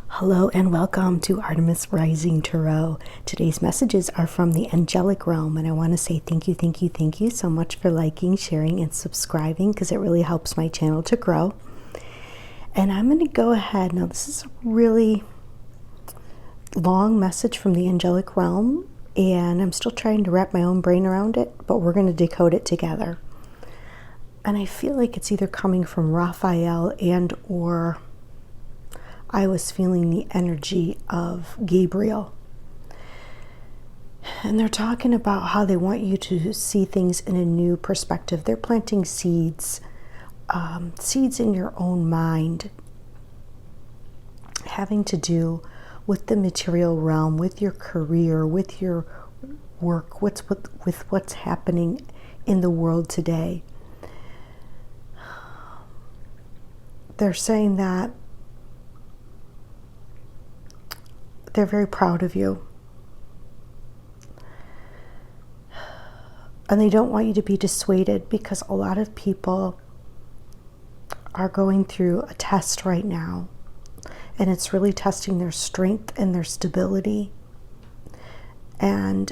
Hello and welcome to Artemis Rising Tarot. Today's messages are from the Angelic realm, and I want to say thank you so much for liking, sharing, and subscribing, because it really helps my channel to grow. And I'm going to go ahead. Now, this is a really long message from the Angelic realm, and I'm still trying to wrap my own brain around it, but we're going to decode it together. And I feel like it's either coming from Raphael and or I was feeling the energy of Gabriel. And they're talking about how they want you to see things in a new perspective. They're planting seeds, seeds in your own mind, having to do with the material realm, with your career, with your work, with what's happening in the world today. They're saying that they're very proud of you. And they don't want you to be dissuaded, because a lot of people are going through a test right now. And it's really testing their strength and their stability and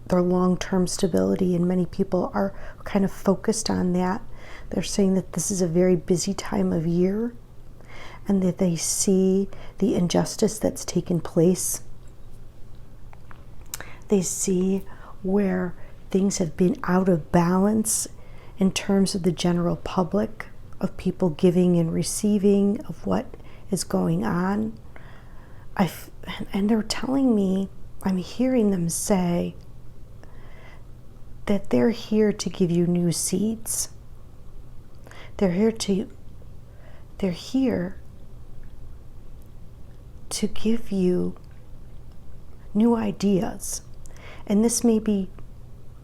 their long-term stability. And many people are kind of focused on that. They're saying that this is a very busy time of year, and that they see the injustice that's taken place. They see where things have been out of balance in terms of the general public, of people giving and receiving, of what is going on. And they're telling me, I'm hearing them say that they're here to give you new seeds. They're here to give you new ideas. And this may be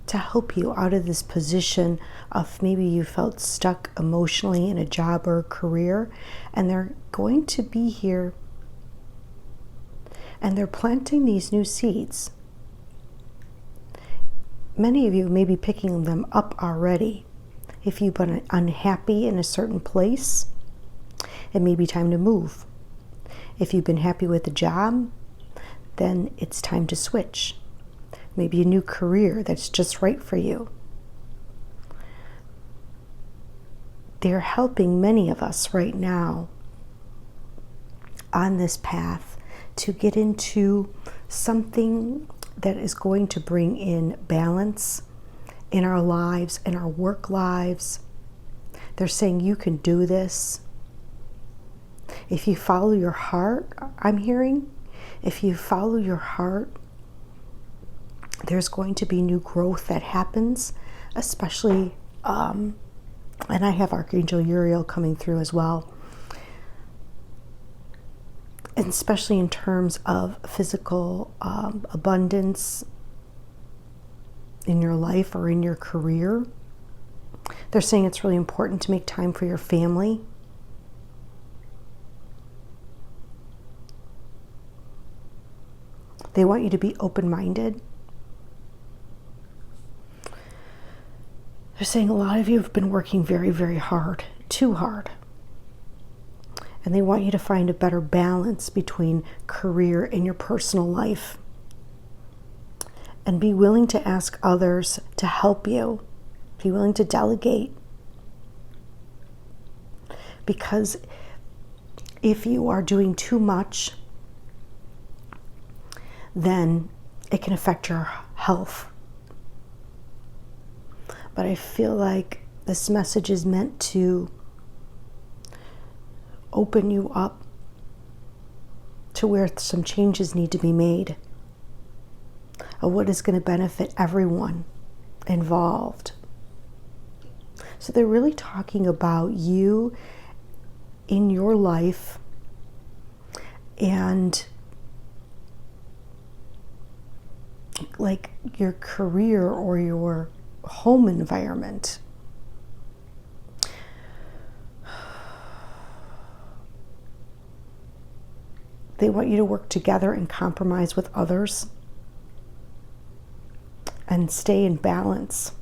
to help you out of this position of maybe you felt stuck emotionally in a job or a career, and they're going to be here and they're planting these new seeds. Many of you may be picking them up already. If you've been unhappy in a certain place, it may be time to move. If you've been happy with the job, then it's time to switch. Maybe a new career that's just right for you. They're helping many of us right now on this path to get into something that is going to bring in balance in our lives, in our work lives. They're saying you can do this. If you follow your heart, I'm hearing, if you follow your heart, there's going to be new growth that happens, especially, and I have Archangel Uriel coming through as well, and especially in terms of physical abundance in your life or in your career. They're saying it's really important to make time for your family. They want you to be open-minded. They're saying a lot of you have been working very, very hard, too hard. And they want you to find a better balance between career and your personal life. And be willing to ask others to help you. Be willing to delegate. Because if you are doing too much, then it can affect your health. But I feel like this message is meant to open you up to where some changes need to be made of what is going to benefit everyone involved. So they're really talking about you in your life and like your career or your home environment. They want you to work together and compromise with others and stay in balance.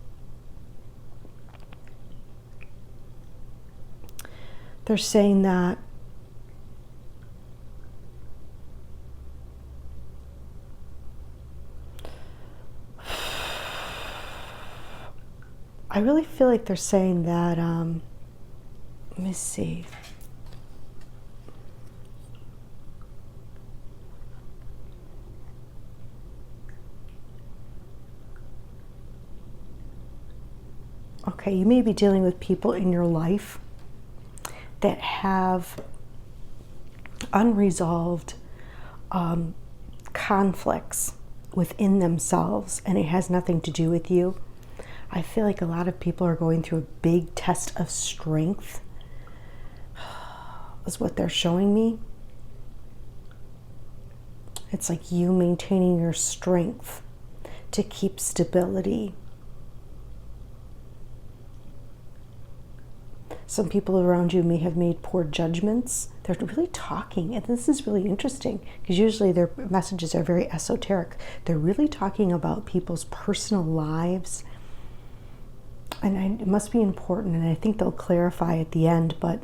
They're saying that I really feel like they're saying that, let me see. Okay, you may be dealing with people in your life that have unresolved conflicts within themselves, and it has nothing to do with you. I feel like a lot of people are going through a big test of strength, is what they're showing me. It's like you maintaining your strength to keep stability. Some people around you may have made poor judgments. They're really talking, and this is really interesting because usually their messages are very esoteric. They're really talking about people's personal lives, and it must be important, and I think they'll clarify at the end, but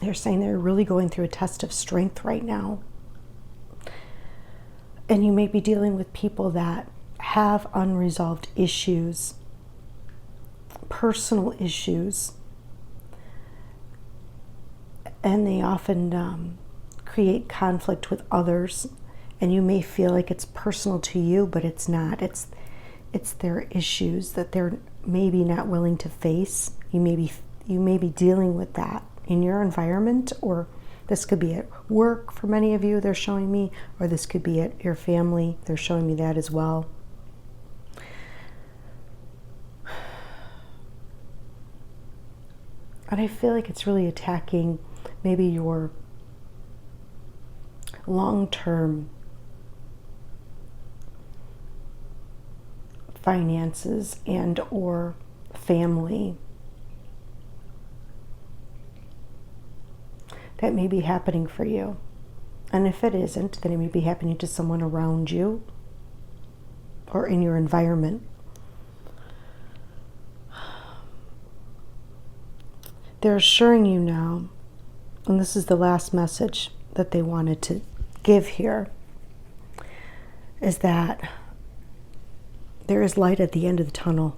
they're saying they're really going through a test of strength right now. And you may be dealing with people that have unresolved issues, personal issues, and they often create conflict with others, and you may feel like it's personal to you, but it's not. It's their issues that they're maybe not willing to face. You may be dealing with that in your environment, or this could be at work for many of you, they're showing me, or this could be at your family, they're showing me that as well. And I feel like it's really attacking maybe your long-term finances and or family. That may be happening for you. And if it isn't, then it may be happening to someone around you or in your environment. They're assuring you now, and this is the last message that they wanted to give here, is that there is light at the end of the tunnel.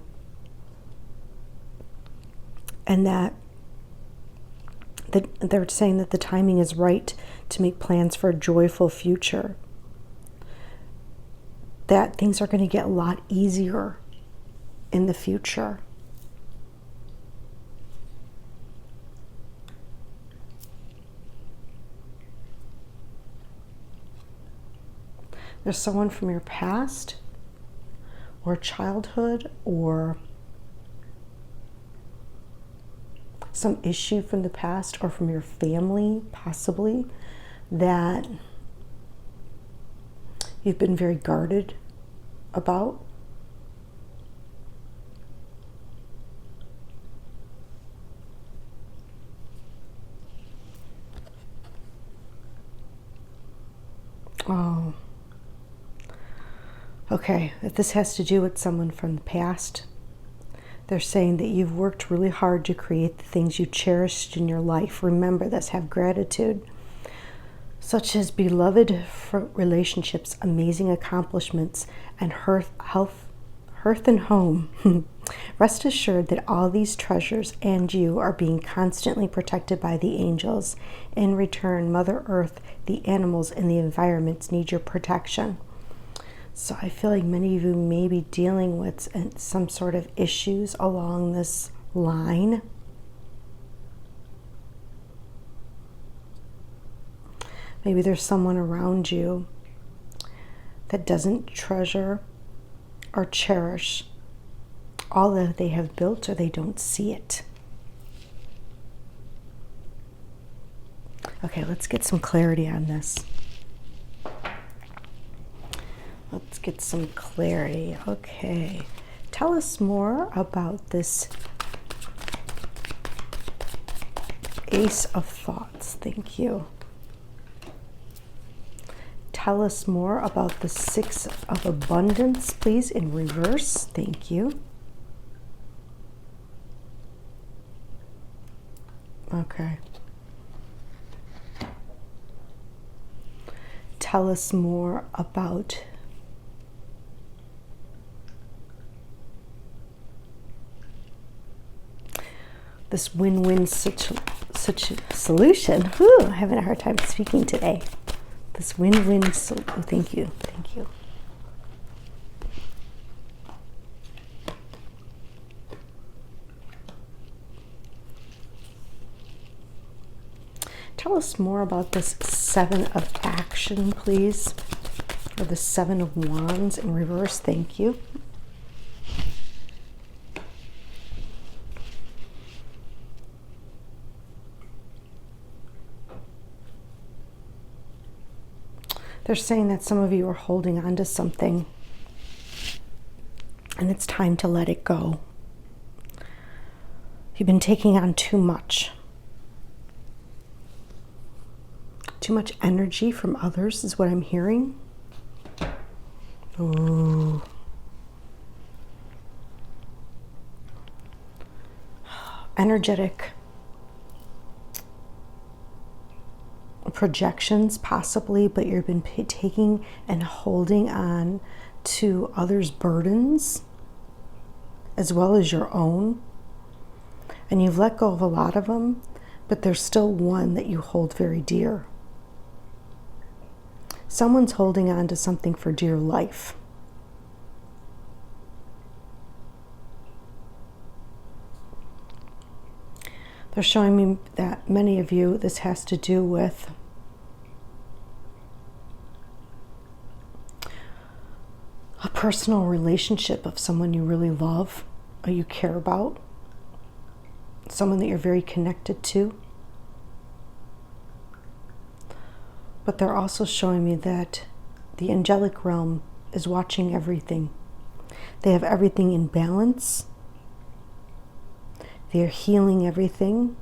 And that they're saying that the timing is right to make plans for a joyful future. That things are going to get a lot easier in the future. There's someone from your past or childhood or some issue from the past or from your family, possibly, that you've been very guarded about. Oh. Okay, if this has to do with someone from the past, they're saying that you've worked really hard to create the things you cherished in your life. Remember this, have gratitude, such as beloved relationships, amazing accomplishments, and hearth and home. Rest assured that all these treasures and you are being constantly protected by the angels. In return, Mother Earth, the animals, and the environments need your protection. So I feel like many of you may be dealing with some sort of issues along this line. Maybe there's someone around you that doesn't treasure or cherish all that they have built, or they don't see it. Okay, let's get some clarity on this. Let's get some clarity. Okay. Tell us more about this Ace of Thoughts. Thank you. Tell us more about the Six of Abundance, please, in reverse. Thank you. Okay. Tell us more about this win-win such solution. Whew, I'm having a hard time speaking today. This win-win thank you. Thank you. Tell us more about this 7 of Action, please. Or the 7 of Wands in reverse. Thank you. They're saying that some of you are holding on to something and it's time to let it go. You've been taking on too much. Too much energy from others is what I'm hearing. Ooh. Energetic projections possibly, but you've been taking and holding on to others' burdens as well as your own. And you've let go of a lot of them, but there's still one that you hold very dear. Someone's holding on to something for dear life. They're showing me that many of you, this has to do with a personal relationship of someone you really love or you care about, someone that you're very connected to. But they're also showing me that the angelic realm is watching everything. They have everything in balance. They're healing everything.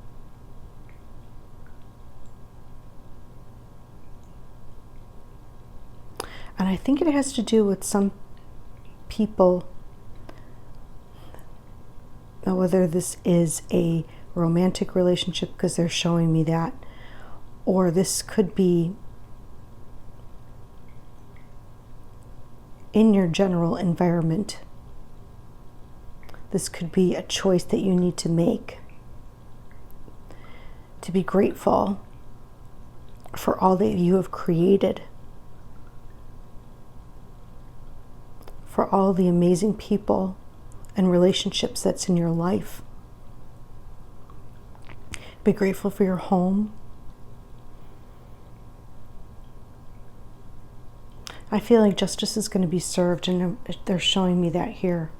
And I think it has to do with some people, whether this is a romantic relationship, because they're showing me that, or this could be in your general environment. This could be a choice that you need to make to be grateful for all that you have created, for all the amazing people and relationships that's in your life. Be grateful for your home. I feel like justice is going to be served, and they're showing me that here.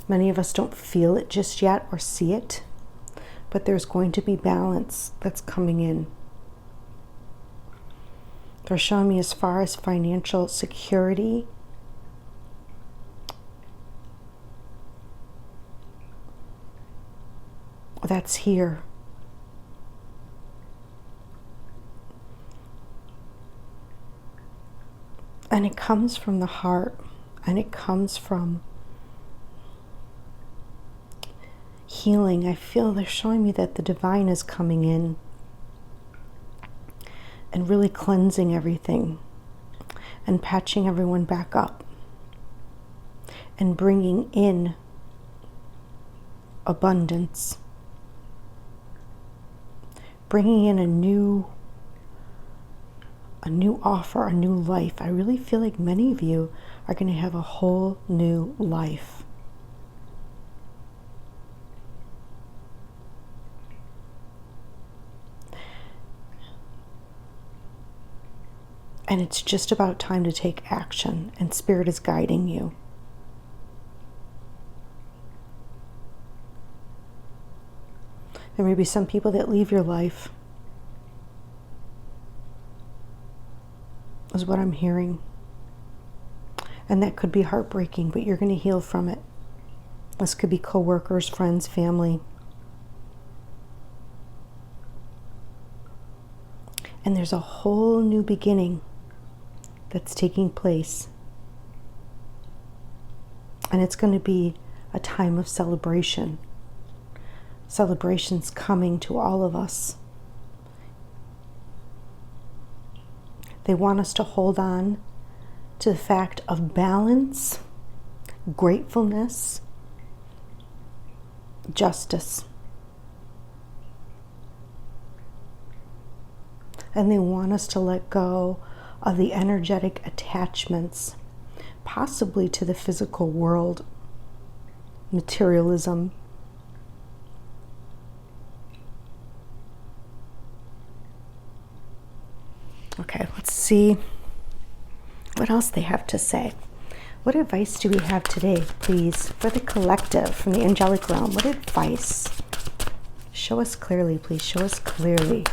Many of us don't feel it just yet or see it, but there's going to be balance that's coming in. They're showing me as far as financial security, that's here. And it comes from the heart, and it comes from healing. I feel they're showing me that the divine is coming in and really cleansing everything and patching everyone back up and bringing in abundance, bringing in a new offer, a new life. I really feel like many of you are going to have a whole new life. And it's just about time to take action, and Spirit is guiding you. There may be some people that leave your life, is what I'm hearing. And that could be heartbreaking, but you're going to heal from it. This could be coworkers, friends, family. And there's a whole new beginning that's taking place. And it's going to be a time of celebration, celebrations coming to all of us. They want us to hold on to the fact of balance, gratefulness, justice. And they want us to let go of the energetic attachments, possibly to the physical world, materialism. Okay, let's see what else they have to say. What advice do we have today, please, for the collective from the angelic realm? What advice? Show us clearly, please. Show us clearly.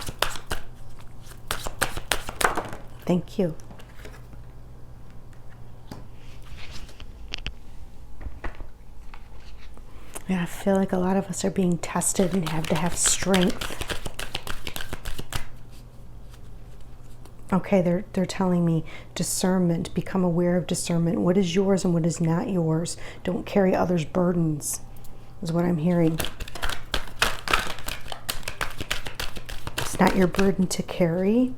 Thank you. Yeah, I feel like a lot of us are being tested and have to have strength. Okay, they're telling me discernment, become aware of discernment. What is yours and what is not yours? Don't carry others' burdens, is what I'm hearing. It's not your burden to carry.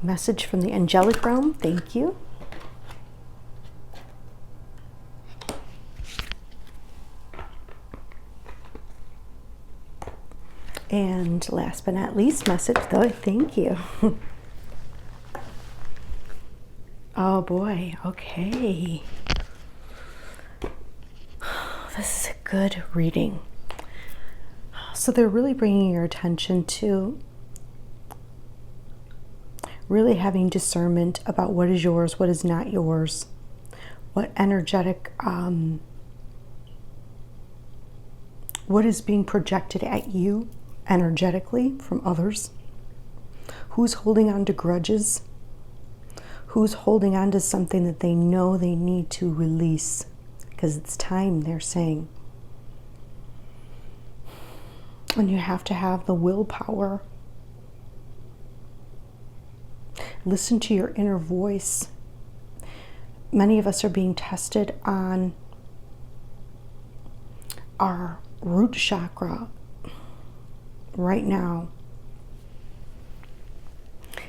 Message from the angelic realm. Thank you. And last but not least, message though. Thank you. Oh boy. Okay. This is a good reading. So they're really bringing your attention to really having discernment about what is yours, what is not yours, what energetic, what is being projected at you energetically from others, who's holding on to grudges, who's holding on to something that they know they need to release because it's time, they're saying. And you have to have the willpower. Listen to your inner voice. Many of us are being tested on our root chakra right now.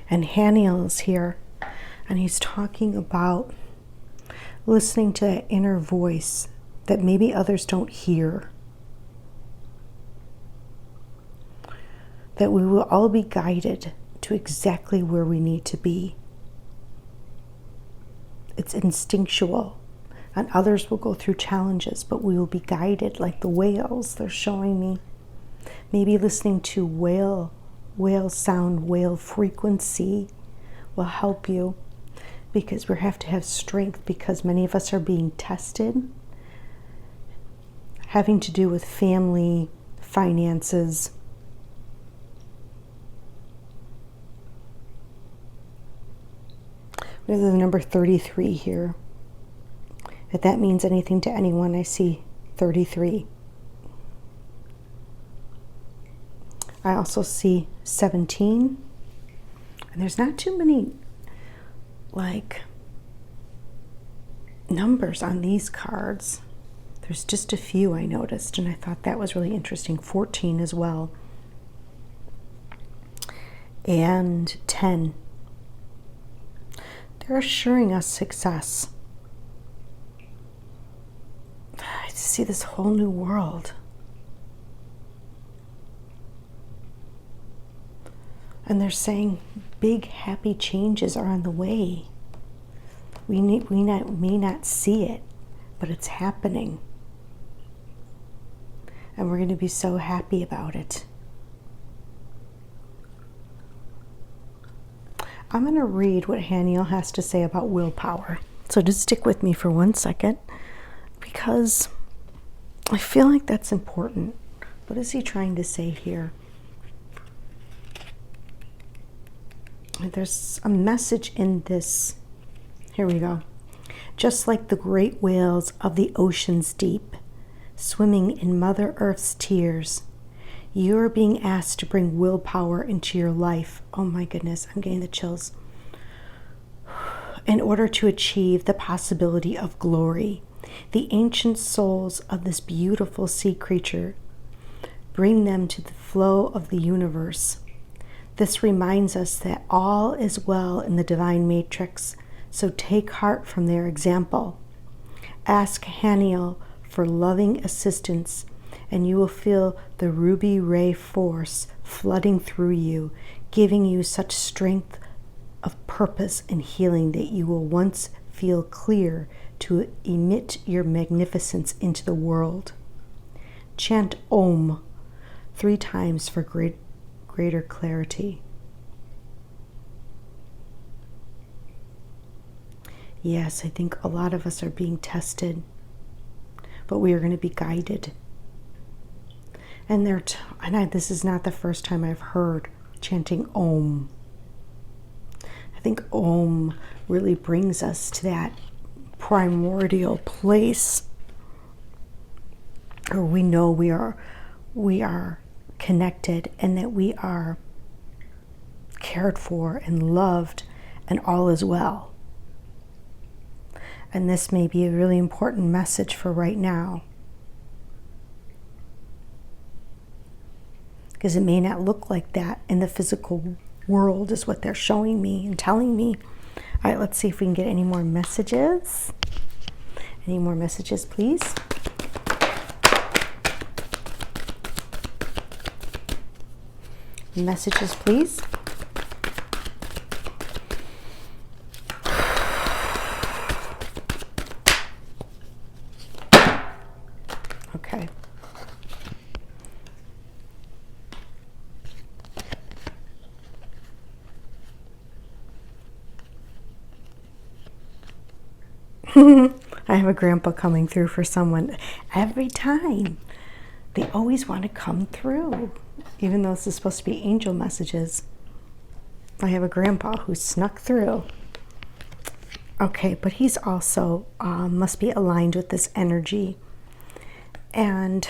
And Haniel is here, and he's talking about listening to that inner voice that maybe others don't hear. That we will all be guided to exactly where we need to be. It's instinctual, and others will go through challenges, but we will be guided like the whales they're showing me. Maybe listening to whale sound, whale frequency will help you, because we have to have strength, because many of us are being tested, having to do with family, finances. We have the number 33 here. If that means anything to anyone, I see 33. I also see 17. And there's not too many numbers on these cards. There's just a few I noticed, and I thought that was really interesting. 14 as well. And 10. They're assuring us success. I see this whole new world. And they're saying big, happy changes are on the way. We may not see it, but it's happening. And we're going to be so happy about it. I'm going to read what Haniel has to say about willpower. So just stick with me for 1 second, because I feel like that's important. What is he trying to say here? There's a message in this. Here we go. Just like the great whales of the ocean's deep, swimming in Mother Earth's tears. You are being asked to bring willpower into your life. Oh my goodness, I'm getting the chills. In order to achieve the possibility of glory, the ancient souls of this beautiful sea creature bring them to the flow of the universe. This reminds us that all is well in the divine matrix, so take heart from their example. Ask Haniel for loving assistance, and you will feel the ruby ray force flooding through you, giving you such strength of purpose and healing that you will once feel clear to emit your magnificence into the world. Chant Om 3 times for greater clarity. Yes, I think a lot of us are being tested, but we are going to be guided. And this is not the first time I've heard chanting Om. I think Om really brings us to that primordial place where we know we are connected and that we are cared for and loved and all is well. And this may be a really important message for right now, because it may not look like that in the physical world is what they're showing me and telling me. All right, let's see if we can get any more messages. Any more messages, please? Messages, please. Okay. I have a grandpa coming through for someone every time. They always want to come through, even though this is supposed to be angel messages. I have a grandpa who snuck through. Okay, but he's also must be aligned with this energy. And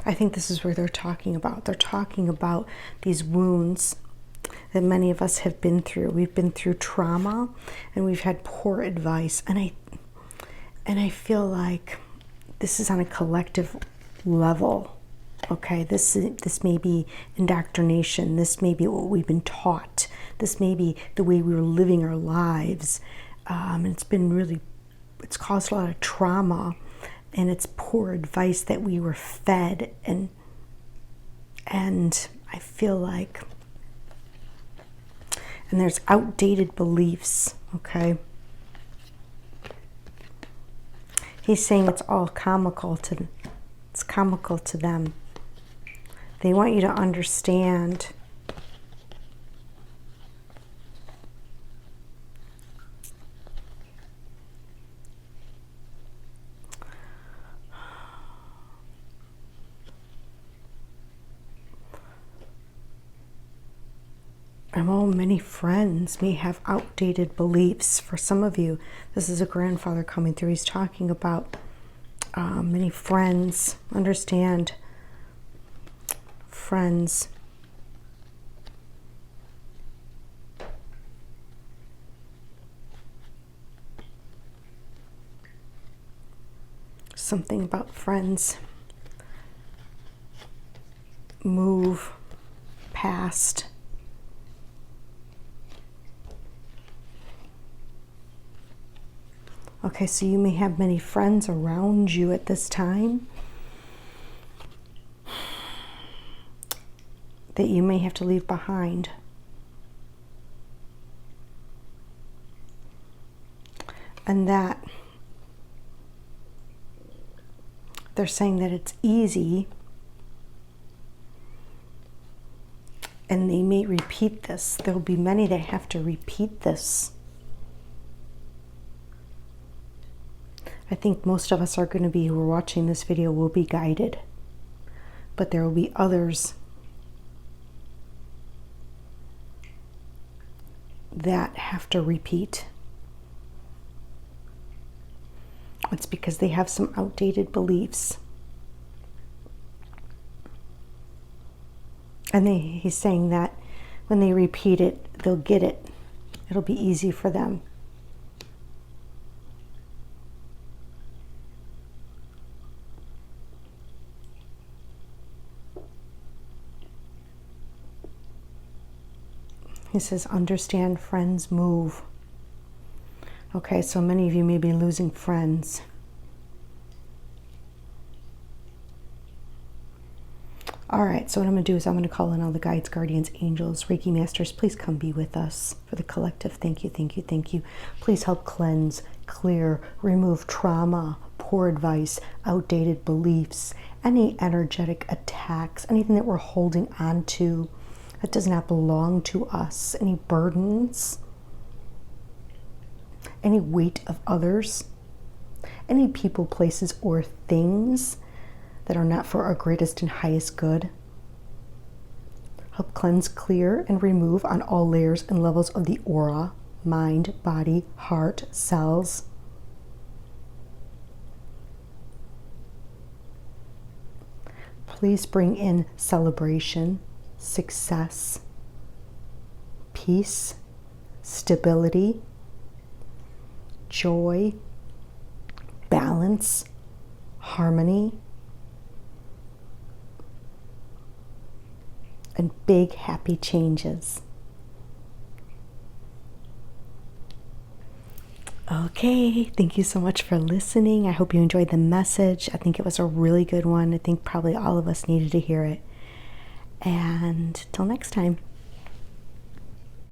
I think this is where they're talking about. They're talking about these wounds that many of us have been through. We've been through trauma and we've had poor advice. And I feel like this is on a collective level. Okay, this may be indoctrination. This may be what we've been taught. This may be the way we were living our lives. And it's caused a lot of trauma, and it's poor advice that we were fed. And I feel like, and there's outdated beliefs, okay? He's saying it's all comical to them. They want you to understand many friends may have outdated beliefs. For some of you, this is a grandfather coming through. He's talking about many friends. Understand, friends. Something about friends move past. Okay, so you may have many friends around you at this time that you may have to leave behind. And that they're saying that it's easy, and they may repeat this. There will be many that have to repeat this. I think most of us are going to be, who are watching this video, will be guided. But there will be others that have to repeat. It's because they have some outdated beliefs. And he's saying that when they repeat it, they'll get it. It'll be easy for them. He says, understand friends move. Okay, so many of you may be losing friends. All right, so what I'm going to do is I'm going to call in all the guides, guardians, angels, Reiki masters. Please come be with us for the collective. Thank you, thank you, thank you. Please help cleanse, clear, remove trauma, poor advice, outdated beliefs, any energetic attacks, anything that we're holding on to that does not belong to us, any burdens, any weight of others, any people, places, or things that are not for our greatest and highest good. Help cleanse, clear, and remove on all layers and levels of the aura, mind, body, heart, cells. Please bring in celebration, success, peace, stability, joy, balance, harmony, and big happy changes. Okay, thank you so much for listening. I hope you enjoyed the message. I think it was a really good one. I think probably all of us needed to hear it. And till next time.